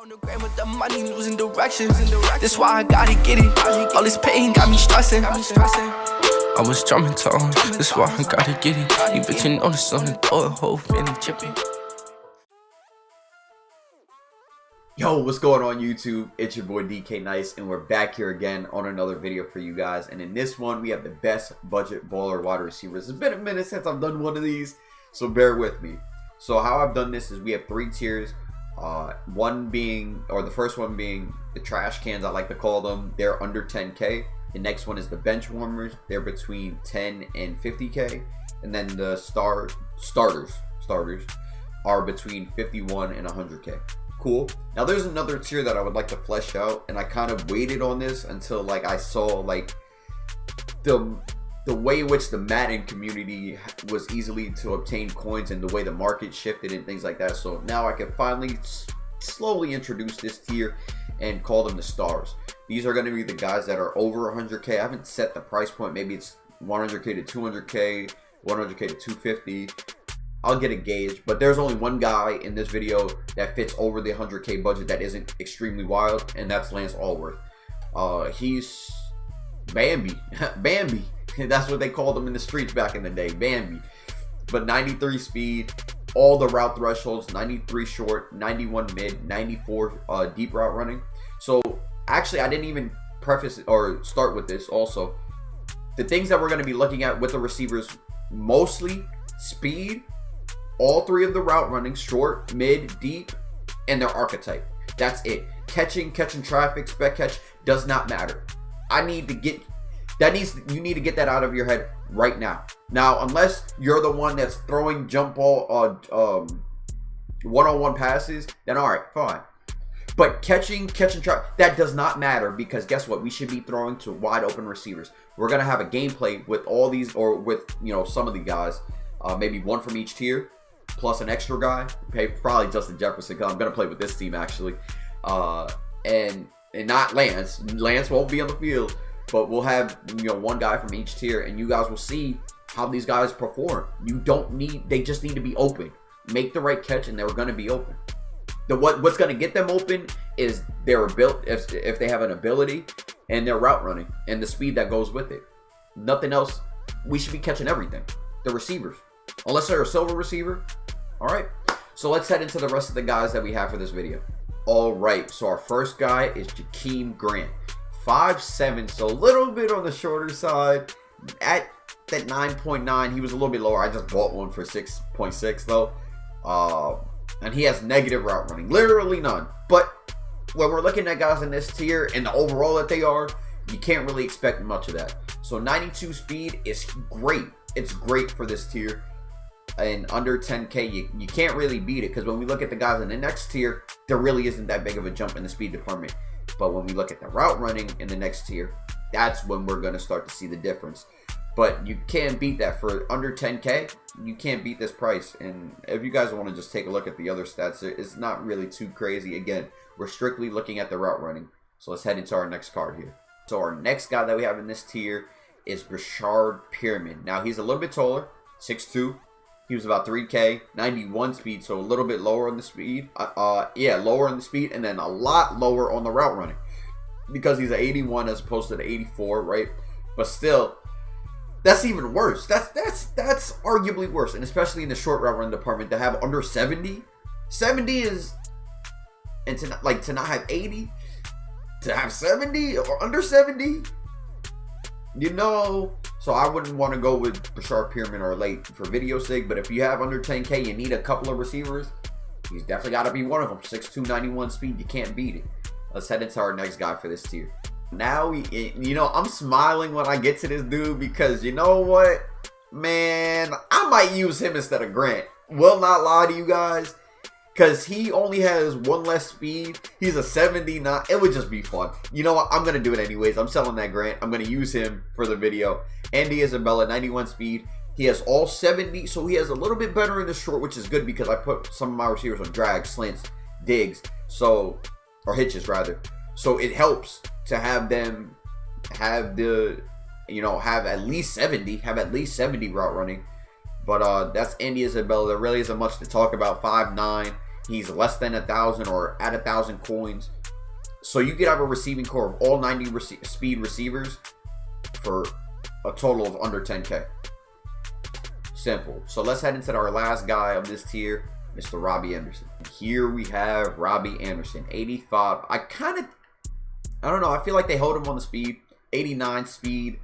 On the gram with the money, losing direction. That's why I gotta get it. All this pain got me stressing. I was drumming tone. That's why I gotta get it. You bitch, you know this on the door, whole feeling chipping. Yo, what's going on YouTube? It's your boy DK Nice, and we're back here again on another video for you guys. And in this one, we have the best budget baller wide receivers. It's been a minute since I've done one of these, so bear with me. So how I've done this is we have three tiers. The first one being the trash cans, I like to call them. They're under 10K. The next one is the Benchwarmers. They're between 10 and 50K. And then the starters are between 51 and 100K. Cool. Now there's another tier that I would like to flesh out, and I kind of waited on this until I saw the way in which the Madden community was easily to obtain coins and the way the market shifted and things like that. So now I can finally slowly introduce this tier and call them the stars. These are going to be the guys that are over 100K. I haven't set the price point. Maybe it's 100K to 200K, 100K to 250. I'll get a gauge, but there's only one guy in this video that fits over the 100K budget that isn't extremely wild, and that's Lance Allworth. He's Bambi. Bambi. That's what they called him in the streets back in the day, Bambi. But 93 speed, all the route thresholds, 93 short, 91 mid, 94 deep route running. So actually, I didn't even preface it or start with this also. The things that we're going to be looking at with the receivers, mostly speed, all three of the route running, short, mid, deep, and their archetype. That's it. Catching traffic, spec catch does not matter. You need to get that out of your head right now. Now, unless you're the one that's throwing jump ball one-on-one passes, then all right, fine. But catching traffic, that does not matter, because guess what? We should be throwing to wide open receivers. We're gonna have a gameplay with all these, or with some of the guys, maybe one from each tier, plus an extra guy. Probably Justin Jefferson, because I'm gonna play with this team actually, and not Lance. Lance won't be on the field. But we'll have one guy from each tier, and you guys will see how these guys perform. They just need to be open. Make the right catch, and they're going to be open. What's going to get them open is their ability, if they have an ability, and their route running and the speed that goes with it. Nothing else. We should be catching everything. The receivers, unless they're a silver receiver. All right. So let's head into the rest of the guys that we have for this video. All right. So our first guy is Jakeem Grant. 5'7", so a little bit on the shorter side. At that 9.9, he was a little bit lower. I just bought one for 6.6 though. And he has negative route running, literally none. But when we're looking at guys in this tier and the overall that they are, you can't really expect much of that. So 92 speed is great. It's great for this tier. And under 10K, you can't really beat it, because when we look at the guys in the next tier, there really isn't that big of a jump in the speed department. But when we look at the route running in the next tier, that's when we're going to start to see the difference. But you can't beat that. For under 10K, you can't beat this price. And if you guys want to just take a look at the other stats, it's not really too crazy. Again, we're strictly looking at the route running. So let's head into our next card here. So our next guy that we have in this tier is Brashard Perriman. Now, he's a little bit taller, 6'2". He was about 3K, 91 speed, so a little bit lower on the speed. Lower on the speed, and then a lot lower on the route running, because he's an 81 as opposed to the 84, right? But still, that's even worse. That's arguably worse, and especially in the short route run department, to have under 70. 70 is, and to not have 80, to have 70 or under 70. So I wouldn't want to go with Brashard Perriman or late for video sake, but if you have under 10K, you need a couple of receivers. He's definitely got to be one of them. 6'2", 91 speed. You can't beat it. Let's head into our next guy for this tier. Now, I'm smiling when I get to this dude, because you know what? Man, I might use him instead of Grant. Will not lie to you guys, because he only has one less speed. He's a 79. It would just be fun. You know what? I'm going to do it anyways. I'm selling that Grant. I'm going to use him for the video. Andy Isabella, 91 speed. He has all 70, so he has a little bit better in the short, which is good, because I put some of my receivers on drags, slants, digs, or hitches rather. So it helps to have them have at least 70 route running. But that's Andy Isabella. There really isn't much to talk about. 5'9", He's less than 1,000 or at 1,000 coins. So you could have a receiving core of all 90 speed receivers for a total of under 10K. Simple. So let's head into our last guy of this tier, Mr. Robbie Anderson. Here we have Robbie Anderson, 85. I don't know. I feel like they hold him on the speed. 89 speed.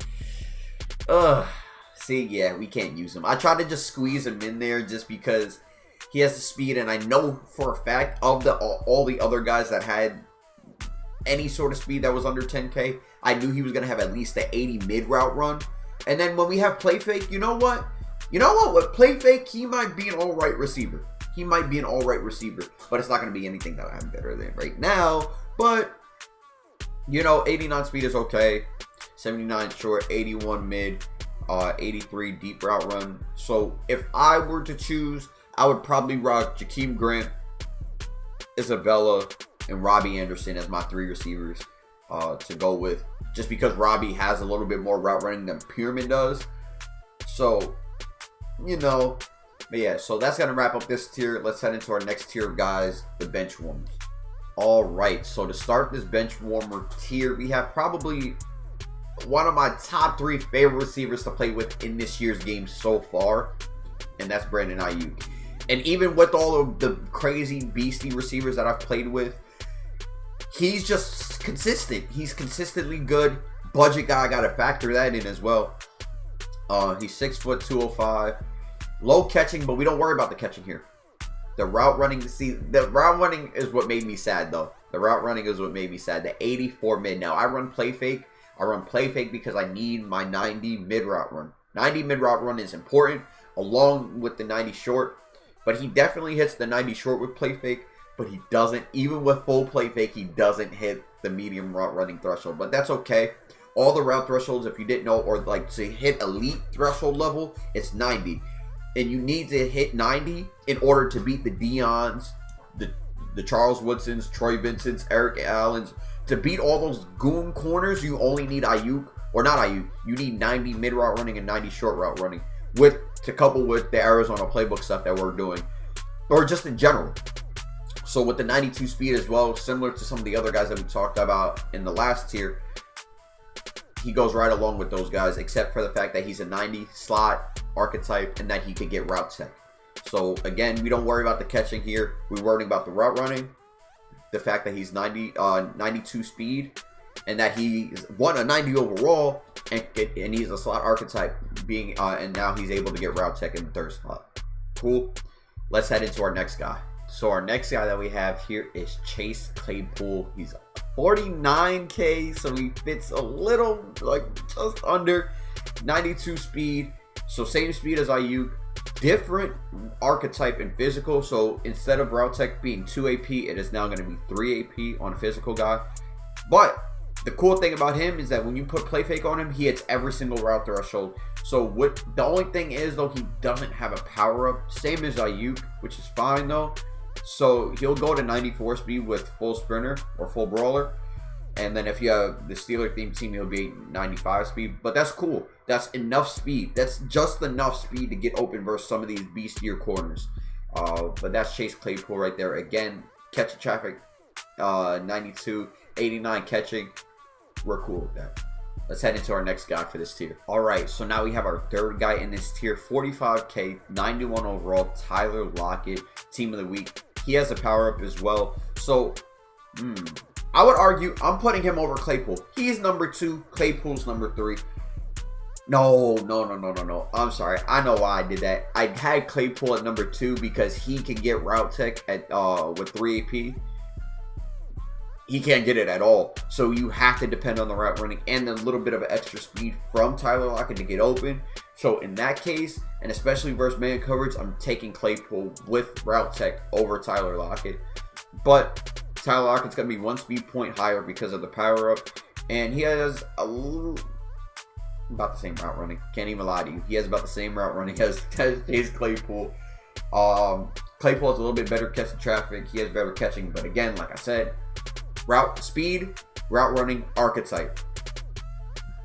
See, yeah, we can't use him. I tried to just squeeze him in there just because he has the speed, and I know for a fact of all the other guys that had any sort of speed that was under 10K, I knew he was going to have at least the 80 mid route run. And then when we have play fake, you know what? With play fake, he might be an all right receiver. He might be an all right receiver, but it's not going to be anything that I'm better than right now. But, 89 speed is okay. 79 short, 81 mid, 83 deep route run. So if I were to choose, I would probably rock Jakeem Grant, Isabella, and Robbie Anderson as my 3 receivers to go with. Just because Robbie has a little bit more route running than Pyramid does. So, But yeah, so that's going to wrap up this tier. Let's head into our next tier of guys, the Benchwarmers. Alright, so to start this Benchwarmer tier, we have probably one of my top 3 favorite receivers to play with in this year's game so far. And that's Brandon Ayuk. And even with all of the crazy beastie receivers that I've played with, he's just consistent. He's consistently good. Budget guy, got to factor that in as well. He's 6 foot 205. Low catching, but we don't worry about the catching here. The route running, the route running is what made me sad though. The route running is what made me sad. The 84 mid. Now I run play fake. I run play fake because I need my 90 mid route run. 90 mid route run is important along with the 90 short. But he definitely hits the 90 short with play fake. But he doesn't, even with full play fake, he doesn't hit the medium route running threshold. But that's okay. All the route thresholds, if you didn't know, or like to hit elite threshold level, it's 90. And you need to hit 90 in order to beat the Deons, the Charles Woodsons, Troy Vincents, Eric Allens. To beat all those goon corners, you only need Ayuk, or not Ayuk. You need 90 mid route running and 90 short route running, to couple with the Arizona playbook stuff that we're doing, or just in general. So with the 92 speed as well, similar to some of the other guys that we talked about in the last tier, he goes right along with those guys, except for the fact that he's a 90 slot archetype and that he could get route tech. So again, we don't worry about the catching here. We're worrying about the route running, the fact that he's 92 speed, and that he's a 90 overall, and he's a slot archetype, and now he's able to get route tech in the 3rd slot. Cool. Let's head into our next guy. So our next guy that we have here is Chase Claypool. He's 49K, so he fits a little, like just under 92 speed. So same speed as Ayuk, different archetype and physical. So instead of route tech being 2 AP, it is now going to be 3 AP on a physical guy. But the cool thing about him is that when you put play fake on him, he hits every single route threshold. So the only thing is though, he doesn't have a power up, same as Ayuk, which is fine though. So he'll go to 94 speed with full sprinter or full brawler. And then if you have the Steeler themed team, he'll be 95 speed. But that's cool. That's enough speed. That's just enough speed to get open versus some of these beastier corners. But that's Chase Claypool right there. Again, catching traffic, 92, 89 catching. We're cool with that. Let's head into our next guy for this tier. Alright, so now we have our 3rd guy in this tier. 45K, 91 overall, Tyler Lockett, team of the week. He has a power up as well. So, I would argue I'm putting him over Claypool. He's number 2. Claypool's number 3. No. I'm sorry. I know why I did that. I had Claypool at number 2 because he can get route tech at with 3 AP. He can't get it at all. So you have to depend on the route running and a little bit of extra speed from Tyler Lockett to get open. So in that case, and especially versus man coverage, I'm taking Claypool with route tech over Tyler Lockett. But Tyler Lockett's going to be 1 speed point higher because of the power up. And he has about the same route running. Can't even lie to you. He has about the same route running as Claypool. Claypool has a little bit better catching traffic. He has better catching. But again, like I said, route speed, route running, archetype.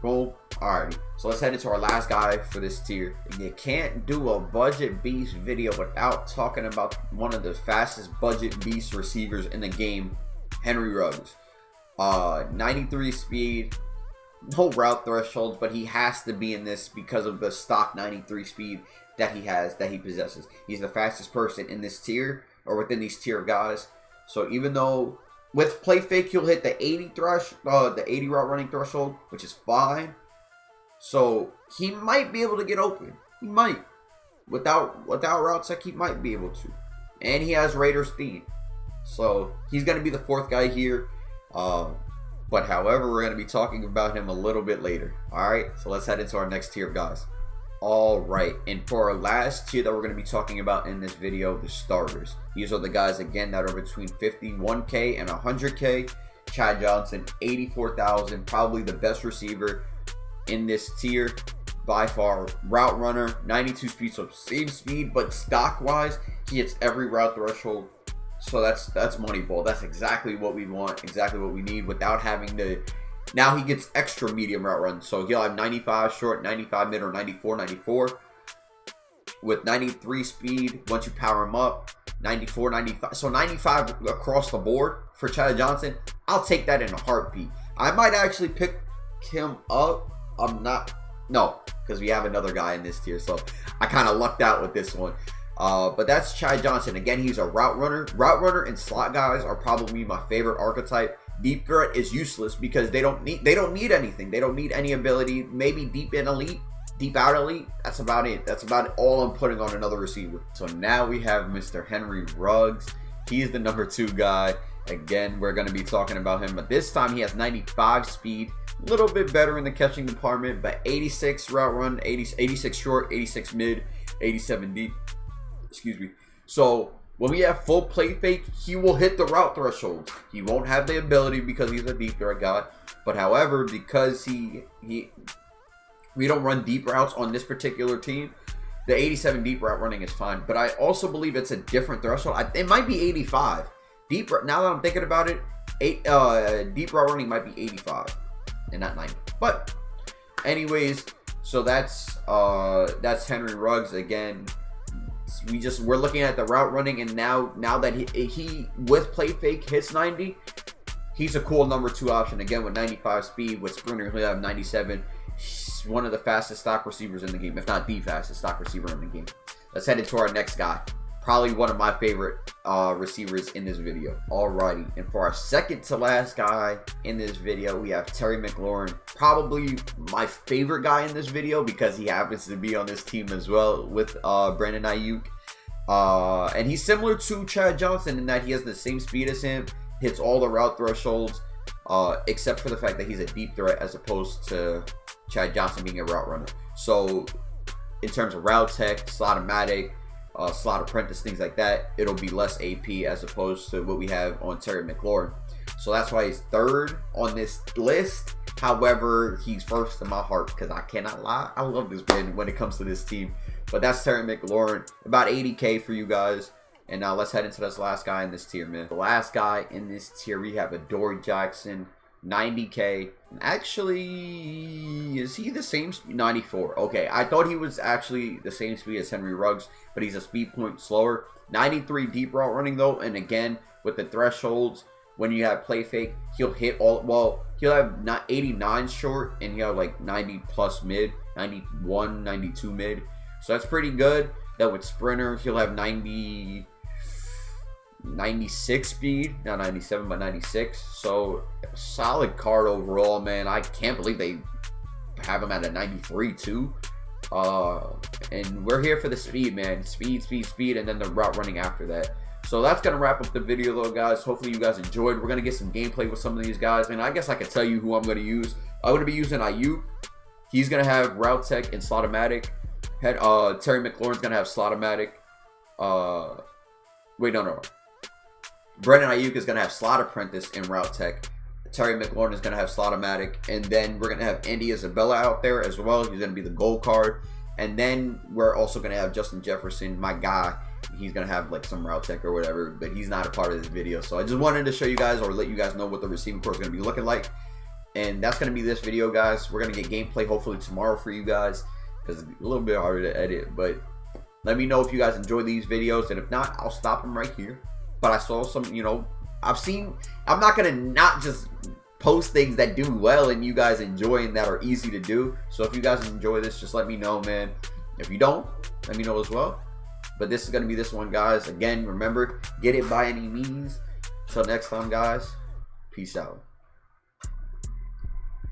Boom. Alrighty. So let's head into our last guy for this tier. You can't do a budget beast video without talking about one of the fastest budget beast receivers in the game, Henry Ruggs. 93 speed, no route thresholds, but he has to be in this because of the stock 93 speed that he possesses. He's the fastest person in this tier, or within these tier of guys. So even though with play fake he'll hit the 80 route running threshold, which is fine. So he might be able to get open. He might. Without route tech, he might be able to. And he has Raider speed. So he's going to be the fourth guy here. But however, we're going to be talking about him a little bit later. Alright, so let's head into our next tier of guys. Alright, and for our last tier that we're going to be talking about in this video, the starters. These are the guys, again, that are between 51K and 100K. Chad Johnson, 84,000, probably the best receiver in this tier by far. Route runner, 92 speed, so same speed, but stock wise he hits every route threshold. So that's money ball. That's exactly what we want, exactly what we need, without having to. Now he gets extra medium route runs, so he'll have 95 short, 95 mid, or 94 with 93 speed. Once you power him up, 94, 95, so 95 across the board for Chad Johnson. I'll take that in a heartbeat. I might actually pick him up. No, because we have another guy in this tier, so I kind of lucked out with this one. But that's Chad Johnson. Again, he's a route runner. Route runner and slot guys are probably my favorite archetype. Deep threat is useless because they don't need anything. They don't need any ability. Maybe deep in elite, deep out elite. That's about it. That's about all I'm putting on another receiver. So now we have Mr. Henry Ruggs. He's the number 2 guy. Again, we're going to be talking about him, but this time he has 95 speed. A little bit better in the catching department, but 86 route run, 86 short, 86 mid, 87 deep. Excuse me. So when we have full play fake, he will hit the route thresholds. He won't have the ability because he's a deep threat guy. But however, because we don't run deep routes on this particular team, the 87 deep route running is fine. But I also believe it's a different threshold. It might be 85. Deep. Now that I'm thinking about it, deep route running might be 85 and not 90. But anyways, so that's Henry Ruggs. Again, we're looking at the route running, and now that he with play fake hits 90, he's a cool number 2 option. Again, with 95 speed, with sprinter he'll have 97. He's one of the fastest stock receivers in the game, if not the fastest stock receiver in the game. Let's head into our next guy. Probably one of my favorite receivers in this video. Alrighty, and for our second to last guy in this video, we have Terry McLaurin. Probably my favorite guy in this video because he happens to be on this team as well with Brandon Ayuk. And he's similar to Chad Johnson in that he has the same speed as him, hits all the route thresholds, except for the fact that he's a deep threat as opposed to Chad Johnson being a route runner. So in terms of route tech, slot-o-matic, slot apprentice, things like that, it'll be less AP as opposed to what we have on Terry McLaurin. So that's why he's third on this list. However, he's first in my heart because I cannot lie, I love this man when it comes to this team. But that's Terry McLaurin, about 80K for you guys. And now let's head into this last guy in this tier, man. The last guy in this tier, we have Adoree Jackson, 90K. Actually, is he the same speed? 94. Okay, I thought he was actually the same speed as Henry Ruggs, but he's a speed point slower. 93 deep route running though, and again with the thresholds, when you have play fake, he'll hit all. Well, he'll have not 89 short, and he'll have like 90 plus mid, 91, 92 mid. So that's pretty good. That with sprinter, he'll have 96 speed, not 97 but 96. So solid card overall, man. I can't believe they have him at a 93 too. And we're here for the speed, man. Speed, and then the route running after that. So that's gonna wrap up the video though, guys. Hopefully you guys enjoyed. We're gonna get some gameplay with some of these guys, and I guess I could tell you who I'm gonna use. I'm gonna be using Ayuk. He's gonna have route tech and slot-o-matic. Terry McLaurin's gonna have slot-o-matic. Wait, no. Brandon Ayuk is gonna have slot apprentice and route tech. Terry McLaurin is gonna have slot-o-matic, and then we're gonna have Andy Isabella out there as well. He's gonna be the gold card, and then we're also gonna have Justin Jefferson, my guy. He's gonna have like some route tech or whatever, but he's not a part of this video. So I just wanted to show you guys or let you guys know what the receiving core is gonna be looking like. And that's going to be this video, guys. We're going to get gameplay hopefully tomorrow for you guys, because it's a little bit harder to edit. But let me know if you guys enjoy these videos, and if not, I'll stop them right here. But I saw some, you know, I'm not going to not just post things that do well and you guys enjoy and that are easy to do. So if you guys enjoy this, just let me know, man. If you don't, let me know as well. But this is going to be this one, guys. Again, remember, get it by any means. Till next time, guys. Peace out.